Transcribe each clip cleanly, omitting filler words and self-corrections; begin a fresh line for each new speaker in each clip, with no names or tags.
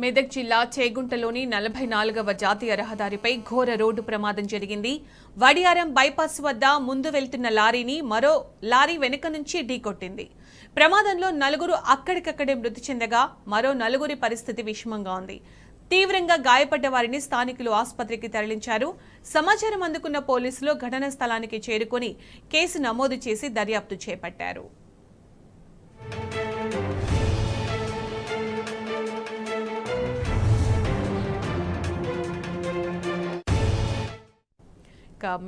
మెదక్ జిల్లా చేగుంటలోని 44వ జాతీయ రహదారిపై ఘోర రోడ్డు ప్రమాదం జరిగింది. వడియారం బైపాస్ వద్ద ముందు వెళ్తున్న లారీని మరో లారీ వెనుక నుంచి ఢీకొట్టింది. ప్రమాదంలో 4 అక్కడికక్కడే మృతి చెందగా మరో 4 పరిస్థితి విషమంగా ఉంది. తీవ్రంగా గాయపడ్డ వారిని స్థానికులు ఆసుపత్రికి తరలించారు. సమాచారం అందుకున్న పోలీసులు ఘటనా స్థలానికి చేరుకొని కేసు నమోదు చేసి దర్యాప్తు చేపట్టారు.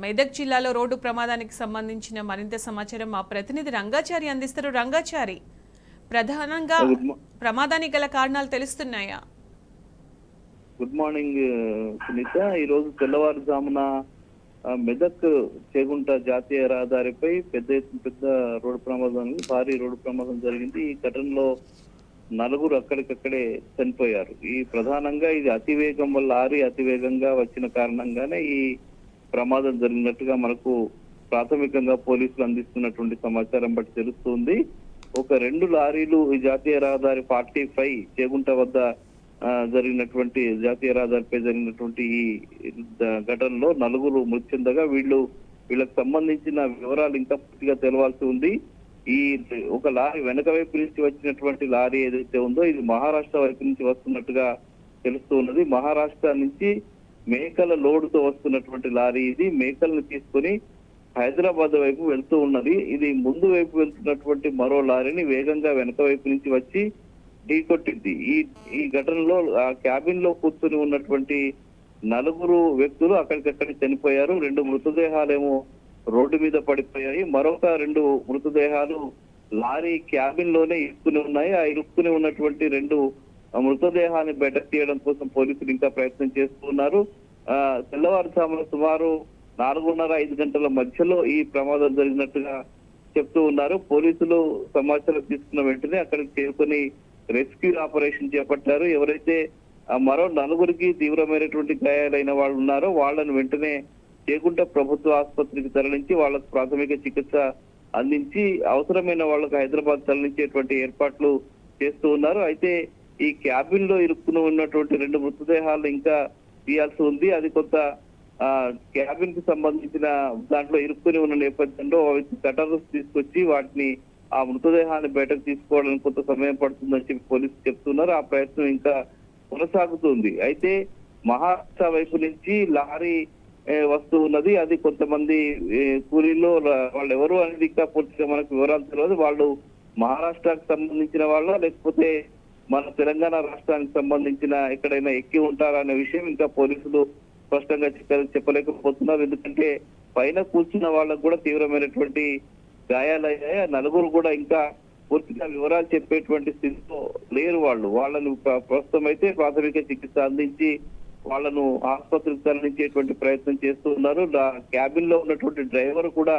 మెదక్ జిల్లాలో రోడ్డు ప్రమాదానికి సంబంధించిన మరింత సమాచారం మా ప్రతినిధి రంగాచారి అందిస్తారు. రంగాచారి, ప్రధానంగా ప్రమాదానికి గల కారణాలు తెలుస్తున్నాయా?
Good morning Sunitha. ఈరోజు తెల్లవారుజామున మెదక్ చేగుంట జాతీయ రహదారిపై పెద్ద రోడ్డు ప్రమాదం, భారీ రోడ్డు ప్రమాదం జరిగింది. ఈ ఘటనలో 4 అక్కడికక్కడే చనిపోయారు. ఈ ప్రధానంగా ఇది అతివేగం వల్ల లారీ అతివేగంగా వచ్చిన కారణంగానే ఈ ప్రమాదం జరిగినట్టుగా మనకు ప్రాథమికంగా పోలీసులు అందిస్తున్నటువంటి సమాచారం బట్టి తెలుస్తుంది. ఒక 2 లారీలు ఈ జాతీయ రహదారి 45 చేగుంట వద్ద జరిగినటువంటి జాతీయ రహదారిపై జరిగినటువంటి ఈ ఘటనలో 4 మృతి చెందగా వీళ్ళకి సంబంధించిన వివరాలు ఇంకా పూర్తిగా తెలవాల్సి ఉంది. ఈ ఒక లారీ వెనక వైపు నుంచి వచ్చినటువంటి లారీ ఏదైతే ఉందో ఇది మహారాష్ట్ర వైపు నుంచి వస్తున్నట్టుగా తెలుస్తూ ఉన్నది. మహారాష్ట్ర నుంచి మేకల లోడుతో వస్తున్నటువంటి లారీ ఇది. మేకలను తీసుకొని హైదరాబాద్ వైపు వెళ్తూ ఉన్నది. ఇది ముందు వైపు వెళ్తున్నటువంటి మరో లారీని వేగంగా వెనక వైపు నుంచి వచ్చి ఢీకొట్టింది. ఈ ఘటనలో ఆ క్యాబిన్ లో కూర్చొని ఉన్నటువంటి 4 వ్యక్తులు అక్కడికక్కడ చనిపోయారు. 2 మృతదేహాలేమో రోడ్డు మీద పడిపోయాయి. మరొక 2 మృతదేహాలు లారీ క్యాబిన్ లోనే ఇరుక్కుని ఉన్నాయి. ఆ ఇరుక్కుని ఉన్నటువంటి 2 మృతదేహాన్ని బయటకు తీయడం కోసం పోలీసులు ఇంకా ప్రయత్నం చేస్తున్నారు. తెల్లవారుజామున సుమారు 4:30-5 గంటల మధ్యలో ఈ ప్రమాదం జరిగినట్టుగా చెప్తూ ఉన్నారు. పోలీసులు సమాచారం తీసుకున్న వెంటనే అక్కడికి చేరుకొని రెస్క్యూ ఆపరేషన్ చేపట్టారు. ఎవరైతే మరో 4 తీవ్రమైనటువంటి గాయాలైన వాళ్ళు ఉన్నారో వాళ్ళను వెంటనే చేగుంట ప్రభుత్వ ఆసుపత్రికి తరలించి వాళ్ళకు ప్రాథమిక చికిత్స అందించి అవసరమైన వాళ్ళకు హైదరాబాద్ తరలించేటువంటి ఏర్పాట్లు చేస్తూ ఉన్నారు. అయితే ఈ క్యాబిన్ లో ఇరుక్కుని ఉన్నటువంటి 2 మృతదేహాలు ఇంకా తీయాల్సి ఉంది. అది కొంత క్యాబిన్ కి సంబంధించిన దాంట్లో ఇరుక్కుని ఉన్న నేపథ్యంలో కటర్స్ తీసుకొచ్చి వాటిని ఆ మృతదేహాన్ని బయటకు తీసుకోవడానికి కొంత సమయం పడుతుందని చెప్పి పోలీసులు చెప్తున్నారు. ఆ ప్రయత్నం ఇంకా కొనసాగుతుంది. అయితే మహారాష్ట్ర వైపు నుంచి లారీ వస్తూ ఉన్నది. అది కొంతమంది కూలీలో వాళ్ళు ఎవరు అనేది ఇంకా పూర్తిగా మనకు వివరాలు తెలియదు. వాళ్ళు మహారాష్ట్రకు సంబంధించిన వాళ్ళ లేకపోతే మన తెలంగాణ రాష్ట్రానికి సంబంధించిన ఎక్కడైనా ఎక్కి ఉంటారా అనే విషయం ఇంకా పోలీసులు స్పష్టంగా చెప్పలేకపోతున్నారు. ఎందుకంటే పైన కూర్చున్న వాళ్ళకు కూడా తీవ్రమైనటువంటి గాయాలయ్యాయి. 4 కూడా ఇంకా పూర్తిగా వివరాలు చెప్పేటువంటి స్థితిలో లేరు. వాళ్ళను ప్రస్తుతం అయితే ప్రాథమిక చికిత్స అందించి వాళ్ళను ఆసుపత్రికి తరలించేటువంటి ప్రయత్నం చేస్తూ ఉన్నారు. క్యాబిన్ లో ఉన్నటువంటి డ్రైవర్ కూడా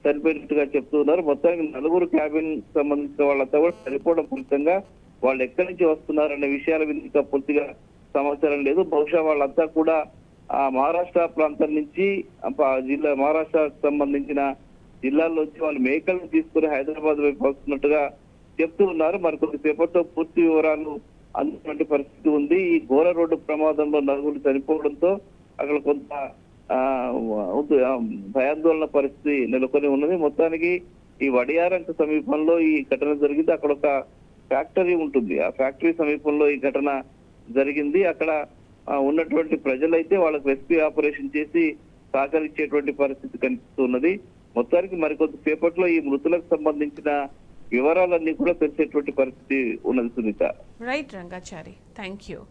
చనిపోయినట్టుగా చెప్తూ ఉన్నారు. మొత్తానికి 4 క్యాబిన్ సంబంధించిన వాళ్ళంతా కూడా చనిపోవడం ఫలితంగా వాళ్ళు ఎక్కడి నుంచి వస్తున్నారనే విషయాల మీద ఇంకా పూర్తిగా సమాచారం లేదు. బహుశా వాళ్ళంతా కూడా ఆ మహారాష్ట్ర ప్రాంతం నుంచి మహారాష్ట్రకు సంబంధించిన జిల్లాల్లోంచి వాళ్ళు మేకలను తీసుకుని హైదరాబాద్ వైపు వస్తున్నట్టుగా చెప్తూ ఉన్నారు. మరి కొద్దిసేపట్లో పూర్తి వివరాలు అందుతున్నటువంటి పరిస్థితి ఉంది. ఈ ఘోర రోడ్డు ప్రమాదంలో 4 చనిపోవడంతో అక్కడ కొంత భయాందోళన పరిస్థితి నెలకొని ఉన్నది. మొత్తానికి ఈ వడియారంకు సమీపంలో ఈ ఘటన జరిగింది. అక్కడ ఒక ఫ్యాక్టరీ ఉంటుంది. ఆ ఫ్యాక్టరీ సమీపంలో ఈ ఘటన జరిగింది. అక్కడ ఉన్నటువంటి ప్రజలైతే వాళ్ళకు రెస్క్యూ ఆపరేషన్ చేసి సహకరించేటువంటి పరిస్థితి కనిపిస్తున్నది. మొత్తానికి మరికొద్ది సేపట్లో ఈ మృతులకు సంబంధించిన వివరాలన్నీ కూడా తెలిసేటువంటి పరిస్థితి ఉన్నది Sunitha.
Right Rangachari, thank you.